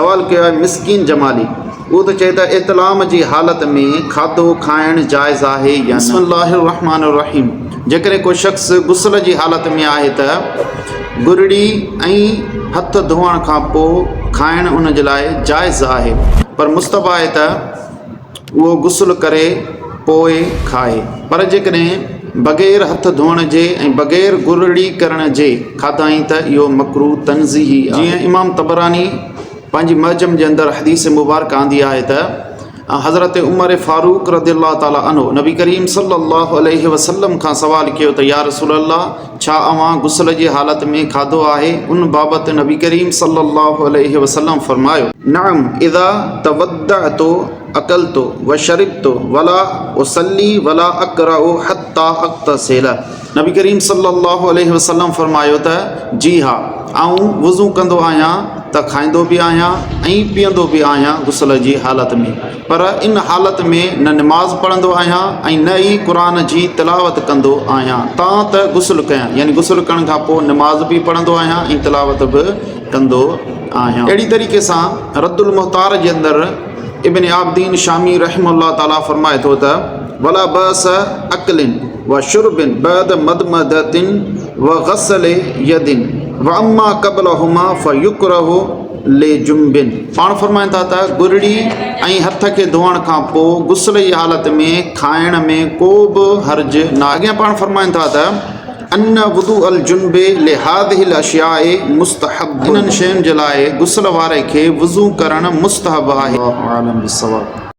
सवाल कयो आहे मिस्किन जमाली, उहो त चए त इतलाम जी हालत में खाधो खाइणु जाइज़ आहे या बिस्मिल्लाहिर रहमानिर रहीम। जेकॾहिं को शख़्स गुस्ल जी हालत में आहे त गुरड़ी ऐं हथ धोअण खां पोइ खाइणु उन जे लाइ जाइज़ आहे, पर मुस्तहब आहे त उहो गुस्ल करे पोइ खाए। पर जेकॾहिं बग़ैर हथ धोअण जे ऐं बग़ैर गुरड़ी करण जे खाधाई त इहो मकरूह तंज़ीही आहे। जीअं इमाम तबरानी पंहिंजी मजम जे अंदरि हदीस मुबारक आंदी आहे त हज़रत उमर फारूक रज़ियल्लाहु ताला अन्हु नबी करीम सल्लल्लाहु अलैहि वसल्लम खां सवाल कयो त या रसूल अल्लाह, छा अवां गुस्ल जी हालत में खाधो आहे? उन बाबति नबी करीम सल्लल्लाहु अलैहि वसल्लम फरमायो, नअम इज़ा तवद्दअतु अकलतु व शरिबतु वला उसल्ली वला अक़रउ हत्ता अग़्तसिल। नबी करीम सल्लल्लाहु अलैहि वसल्लम फरमायो त जी हा, आऊं वज़ू कंदो आहियां त खाईंदो बि आहियां ऐं पीअंदो बि आहियां गुस्ल जी हालत में, पर इन हालत में न नमाज़ पढ़ंदो आहियां ऐं न ई क़ुरान जी तिलावत कंदो आहियां। तव्हां त गुस्ल कयां, यानी गुस्ल करण खां पोइ नमाज़ बि पढ़ंदो आहियां ऐं तिलावत बि कंदो आहियां। अहिड़ी तरीक़े सां रद्दुल मुख़्तार जे अंदरि इब्न आबिदीन शामी रहमहुल्लाह ताला फरमाए थो त वला बस अक्लिन व शुरबिन बाद मदमदतिन व गस्ल यदिन व अम्मा क़ब्लहुमा फयुकरहु ले जुम्बिन। पाण फरमाइनि था त गुरड़ी ऐं हथ खे धोअण खां पोइ गुस्ल जी हालत में खाइण में को बि हर्ज न। अॻियां पाण फरमाइनि था त अन्न वुदू अल जुन्बे ले हादिहिल अशियाए मुस्तहब, इन्हनि शयुनि जे लाइ गुस्ल वारे खे वुज़ू करणु मुस्तहब आहे।